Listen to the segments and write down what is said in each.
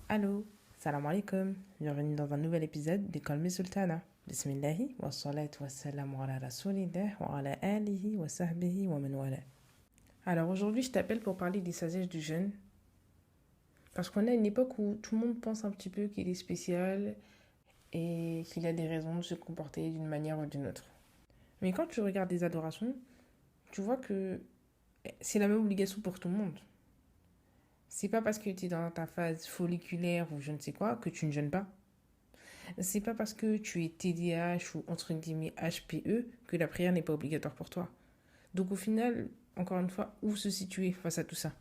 Allô, salam alaikum, bienvenue dans un nouvel épisode d'École Mes Sultana. Bismillahi wa salatu wa salam ala rasulillah wa ala alihi wa sahbihi wa man wala. Alors aujourd'hui, je t'appelle pour parler des sagesses du jeûne. Parce qu'on a une époque où tout le monde pense un petit peu qu'il est spécial et qu'il a des raisons de se comporter d'une manière ou d'une autre. Mais quand tu regardes les adorations, tu vois que c'est la même obligation pour tout le monde. C'est pas parce que tu es dans ta phase folliculaire ou je ne sais quoi que tu ne jeûnes pas. C'est pas parce que tu es TDAH ou entre guillemets HPE que la prière n'est pas obligatoire pour toi. Donc au final, encore une fois, où se situer face à tout ça?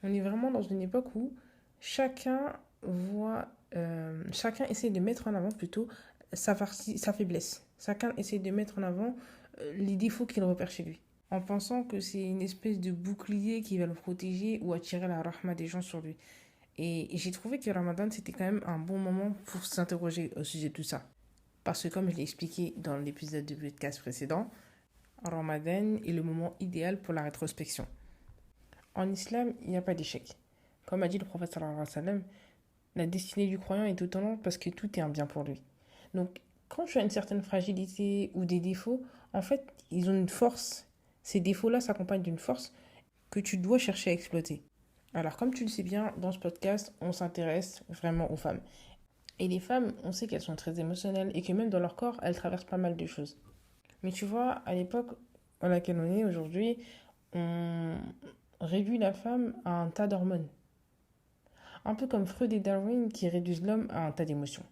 On est vraiment dans une époque où chacun chacun essaie de mettre en avant plutôt sa faiblesse. Chacun essaie de mettre en avant les défauts qu'il repère chez lui, en pensant que c'est une espèce de bouclier qui va le protéger ou attirer la rahma des gens sur lui. Et j'ai trouvé que Ramadan, c'était quand même un bon moment pour s'interroger au sujet de tout ça. Parce que comme je l'ai expliqué dans l'épisode de podcast précédent, Ramadan est le moment idéal pour la rétrospection. En islam, il n'y a pas d'échec. Comme a dit le prophète sallallahu alayhi wa sallam, la destinée du croyant est autonome parce que tout est un bien pour lui. Donc, quand tu as une certaine fragilité ou des défauts, en fait, ils ont une force. Ces défauts-là s'accompagnent d'une force que tu dois chercher à exploiter. Alors, comme tu le sais bien, dans ce podcast, on s'intéresse vraiment aux femmes. Et les femmes, on sait qu'elles sont très émotionnelles et que même dans leur corps, elles traversent pas mal de choses. Mais tu vois, à l'époque à laquelle on est aujourd'hui, on réduit la femme à un tas d'hormones. Un peu comme Freud et Darwin qui réduisent l'homme à un tas d'émotions.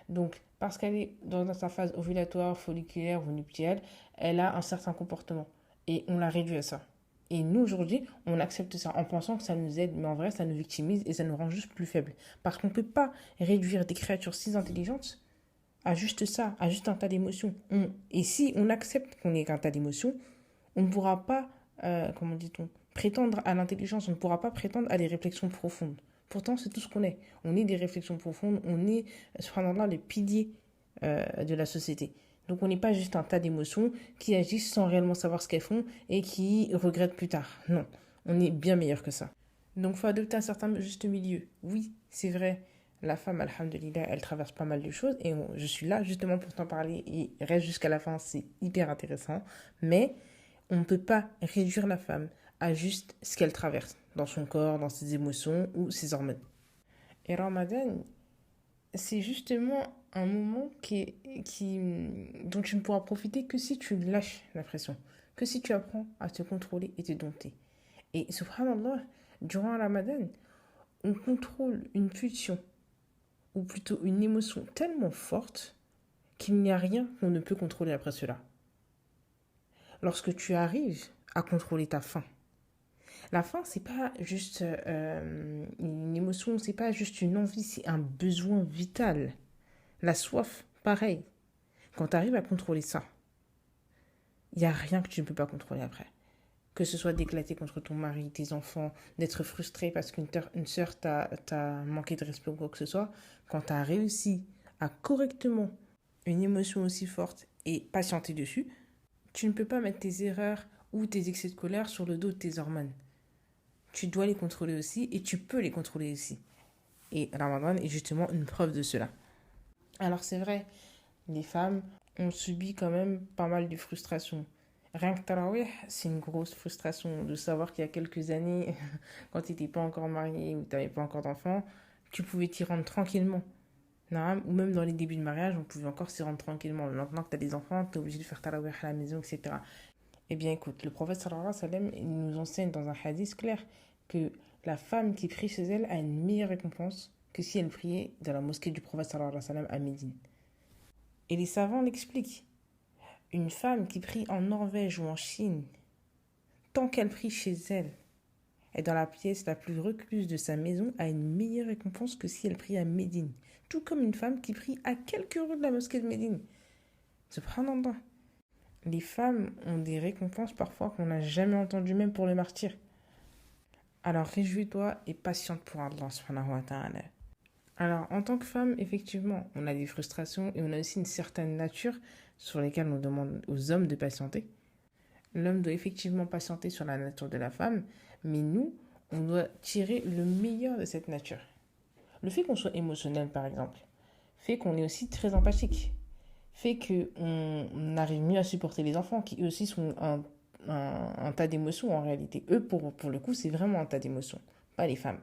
Donc, parce qu'elle est dans sa phase ovulatoire, folliculaire ou nuptiale, elle a un certain comportement. Et on la réduit à ça. Et nous, aujourd'hui, on accepte ça en pensant que ça nous aide, mais en vrai, ça nous victimise et ça nous rend juste plus faibles. Parce qu'on ne peut pas réduire des créatures si intelligentes à juste ça, à juste un tas d'émotions. Et si on accepte qu'on est qu'un tas d'émotions, on ne pourra pas, comment dit-on, prétendre à l'intelligence, on ne pourra pas prétendre à des réflexions profondes. Pourtant, c'est tout ce qu'on est. On est des réflexions profondes, on est, subhanallah, les piliers de la société. Donc on n'est pas juste un tas d'émotions qui agissent sans réellement savoir ce qu'elles font et qui regrettent plus tard. Non, on est bien meilleur que ça. Donc il faut adopter un certain juste milieu. Oui, c'est vrai, la femme, alhamdulillah, elle traverse pas mal de choses et je suis là justement pour t'en parler et reste jusqu'à la fin, c'est hyper intéressant. Mais on ne peut pas réduire la femme à juste ce qu'elle traverse dans son corps, dans ses émotions ou ses hormones. Et Ramadan, c'est justement un moment dont tu ne pourras profiter que si tu lâches la pression, que si tu apprends à te contrôler et te dompter. Et subhanallah, durant le Ramadan, on contrôle une pulsion, ou plutôt une émotion tellement forte qu'il n'y a rien qu'on ne peut contrôler après cela. Lorsque tu arrives à contrôler ta faim, la faim, c'est pas juste une émotion, c'est pas juste une envie, c'est un besoin vital. La soif, pareil. Quand tu arrives à contrôler ça, il n'y a rien que tu ne peux pas contrôler après. Que ce soit d'éclater contre ton mari, tes enfants, d'être frustré parce qu'une sœur t'a manqué de respect ou quoi que ce soit, quand tu as réussi à correctement une émotion aussi forte et patienter dessus, tu ne peux pas mettre tes erreurs ou tes excès de colère sur le dos de tes hormones. Tu dois les contrôler aussi et tu peux les contrôler aussi. Et Ramadan est justement une preuve de cela. Alors c'est vrai, les femmes ont subi quand même pas mal de frustrations. Rien que Tarawih, c'est une grosse frustration de savoir qu'il y a quelques années, quand tu n'étais pas encore marié ou tu n'avais pas encore d'enfant, tu pouvais t'y rendre tranquillement. Ou même dans les débuts de mariage, on pouvait encore s'y rendre tranquillement. Maintenant que tu as des enfants, tu es obligé de faire Tarawih à la maison, etc. Eh bien écoute, le prophète sallallahu alayhi wa sallam nous enseigne dans un hadith clair que la femme qui prie chez elle a une meilleure récompense que si elle priait dans la mosquée du prophète sallallahu alayhi wa sallam à Médine. Et les savants l'expliquent. Une femme qui prie en Norvège ou en Chine, tant qu'elle prie chez elle, et dans la pièce la plus recluse de sa maison, a une meilleure récompense que si elle prie à Médine. Tout comme une femme qui prie à quelques rues de la mosquée de Médine. Subhanallah. Les femmes ont des récompenses parfois qu'on n'a jamais entendues, même pour le martyr. Alors réjouis-toi et patiente pour Allah subhanahu wa ta'ala. Alors, en tant que femme, effectivement, on a des frustrations et on a aussi une certaine nature sur lesquelles on demande aux hommes de patienter. L'homme doit effectivement patienter sur la nature de la femme, mais nous, on doit tirer le meilleur de cette nature. Le fait qu'on soit émotionnel, par exemple, fait qu'on est aussi très empathique, fait qu'on arrive mieux à supporter les enfants, qui eux aussi sont un tas d'émotions en réalité. Eux, pour le coup, c'est vraiment un tas d'émotions, pas les femmes.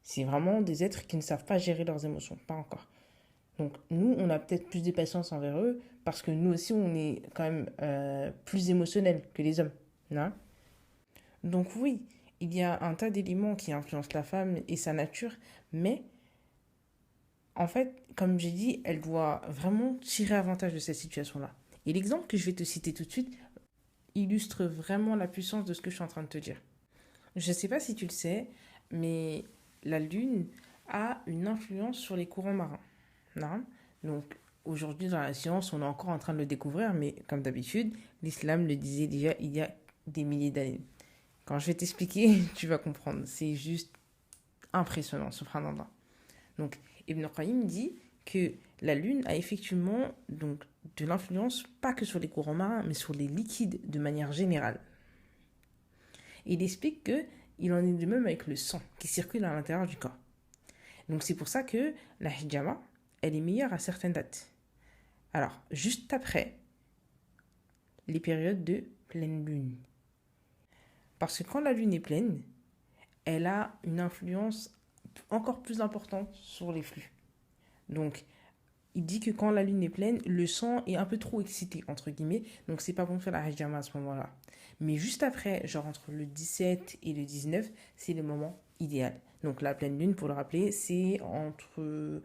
C'est vraiment des êtres qui ne savent pas gérer leurs émotions, pas encore. Donc nous, on a peut-être plus de patience envers eux, parce que nous aussi, on est quand même plus émotionnels que les hommes. Non. Donc oui, il y a un tas d'éléments qui influencent la femme et sa nature, mais en fait, comme j'ai dit, elle doit vraiment tirer avantage de cette situation-là. Et l'exemple que je vais te citer tout de suite illustre vraiment la puissance de ce que je suis en train de te dire. Je ne sais pas si tu le sais, mais la Lune a une influence sur les courants marins. Non. Donc aujourd'hui, dans la science, on est encore en train de le découvrir, mais comme d'habitude, l'islam le disait déjà il y a des milliers d'années. Quand je vais t'expliquer, tu vas comprendre. C'est juste impressionnant, subhanallah. Donc, Ibn Qayyim dit que la Lune a effectivement donc, de l'influence pas que sur les courants marins, mais sur les liquides de manière générale. Et il explique qu'il en est de même avec le sang qui circule à l'intérieur du corps. Donc c'est pour ça que la hijama, elle est meilleure à certaines dates. Alors, juste après les périodes de pleine lune. Parce que quand la lune est pleine, elle a une influence encore plus importante sur les flux. Donc, il dit que quand la lune est pleine, le sang est un peu trop excité, entre guillemets. Donc, c'est pas bon de faire la hijama à ce moment-là. Mais juste après, genre entre le 17 et le 19, c'est le moment idéal. Donc, la pleine lune, pour le rappeler, c'est le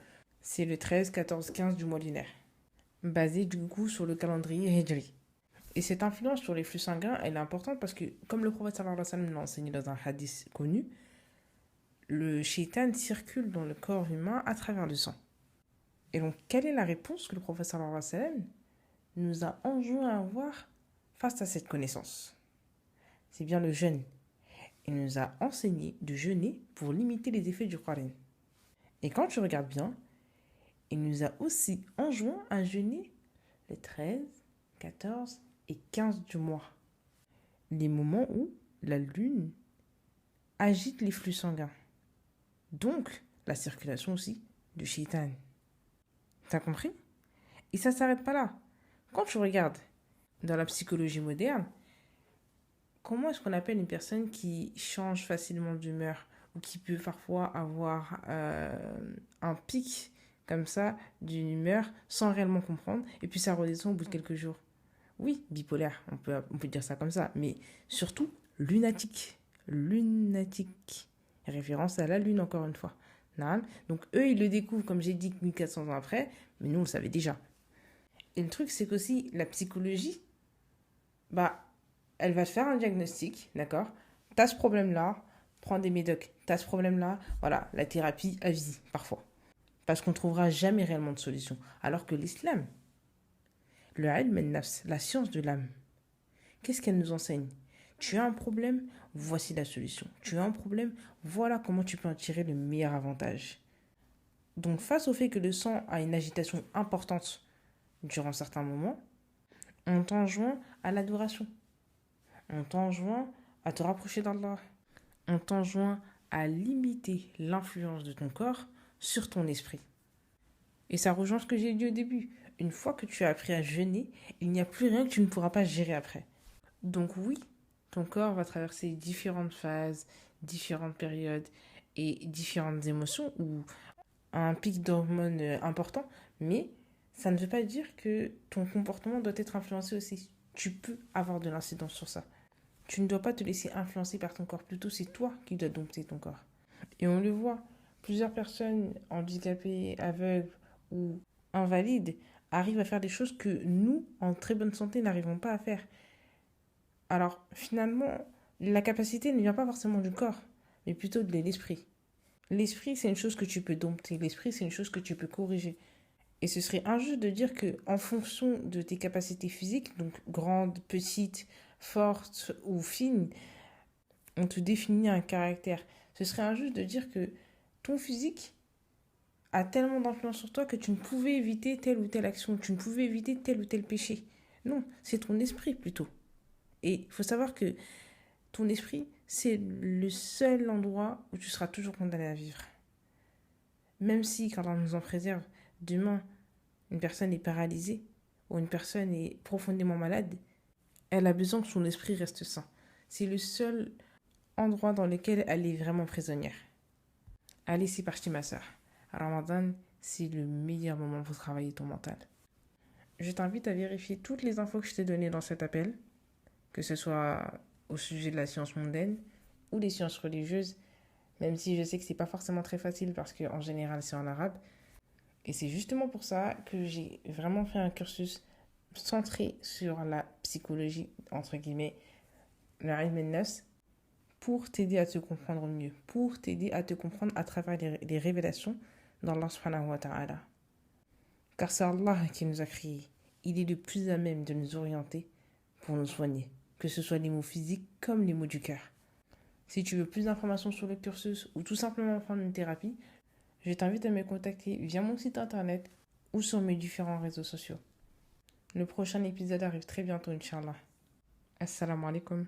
13, 14, 15 du mois lunaire. Basé du coup sur le calendrier hijri. Et cette influence sur les flux sanguins, elle est importante parce que, comme le prophète sallallahu alayhi wa sallam l'a enseigné dans un hadith connu, le shaitan circule dans le corps humain à travers le sang. Et donc, quelle est la réponse que le prophète sallallahu alayhi wa sallam nous a enjoint à avoir face à cette connaissance? C'est bien le jeûne. Il nous a enseigné de jeûner pour limiter les effets du Qur'an. Et quand tu regardes bien, il nous a aussi enjoint à jeûner les 13, 14 et 15 du mois. Les moments où la lune agite les flux sanguins. Donc, la circulation aussi du shaitan. T'as compris? Et ça ne s'arrête pas là. Quand tu regardes dans la psychologie moderne, comment est-ce qu'on appelle une personne qui change facilement d'humeur ou qui peut parfois avoir un pic comme ça d'une humeur sans réellement comprendre et puis ça redescend au bout de quelques jours? Oui, bipolaire, on peut dire ça comme ça, mais surtout lunatique. Lunatique. Référence à la lune encore une fois. Donc eux, ils le découvrent, comme j'ai dit, 1400 ans après, mais nous, on le savait déjà. Et le truc, c'est qu'aussi, la psychologie, elle va te faire un diagnostic, d'accord? T'as ce problème-là, prends des médocs. T'as ce problème-là, voilà, la thérapie à vie, parfois. Parce qu'on ne trouvera jamais réellement de solution. Alors que l'islam, le ilm al-nafs, la science de l'âme, qu'est-ce qu'elle nous enseigne? Tu as un problème, voici la solution. Tu as un problème, voilà comment tu peux en tirer le meilleur avantage. Donc face au fait que le sang a une agitation importante durant certains moments, on t'enjoint à l'adoration. On t'enjoint à te rapprocher d'Allah. On t'enjoint à limiter l'influence de ton corps sur ton esprit. Et ça rejoint ce que j'ai dit au début. Une fois que tu as appris à jeûner, il n'y a plus rien que tu ne pourras pas gérer après. Donc oui, ton corps va traverser différentes phases, différentes périodes et différentes émotions ou un pic d'hormones important, mais ça ne veut pas dire que ton comportement doit être influencé aussi. Tu peux avoir de l'incidence sur ça. Tu ne dois pas te laisser influencer par ton corps, plutôt c'est toi qui dois dompter ton corps. Et on le voit, plusieurs personnes handicapées, aveugles ou invalides arrivent à faire des choses que nous, en très bonne santé, n'arrivons pas à faire. Alors, finalement, la capacité ne vient pas forcément du corps, mais plutôt de l'esprit. L'esprit, c'est une chose que tu peux dompter. L'esprit, c'est une chose que tu peux corriger. Et ce serait injuste de dire que, en fonction de tes capacités physiques, donc grandes, petites, fortes ou fines, on te définit un caractère. Ce serait injuste de dire que ton physique a tellement d'influence sur toi que tu ne pouvais éviter telle ou telle action, tu ne pouvais éviter tel ou tel péché. Non, c'est ton esprit plutôt. Et il faut savoir que ton esprit, c'est le seul endroit où tu seras toujours condamné à vivre. Même si, quand on nous en préserve, demain, une personne est paralysée ou une personne est profondément malade, elle a besoin que son esprit reste sain. C'est le seul endroit dans lequel elle est vraiment prisonnière. Allez, c'est parti ma sœur. Ramadan, c'est le meilleur moment pour travailler ton mental. Je t'invite à vérifier toutes les infos que je t'ai données dans cet appel, que ce soit au sujet de la science mondaine ou des sciences religieuses, même si je sais que c'est pas forcément très facile parce qu'en général c'est en arabe. Et c'est justement pour ça que j'ai vraiment fait un cursus centré sur la psychologie, entre guillemets, le ilm al-nafs, pour t'aider à te comprendre mieux, pour t'aider à te comprendre à travers les révélations d'Allah subhanahu wa ta'ala. Car c'est Allah qui nous a créés. Il est le plus à même de nous orienter pour nous soigner, que ce soit les mots physiques comme les mots du cœur. Si tu veux plus d'informations sur le cursus ou tout simplement prendre une thérapie, je t'invite à me contacter via mon site internet ou sur mes différents réseaux sociaux. Le prochain épisode arrive très bientôt, Inch'Allah. Assalamu alaikum.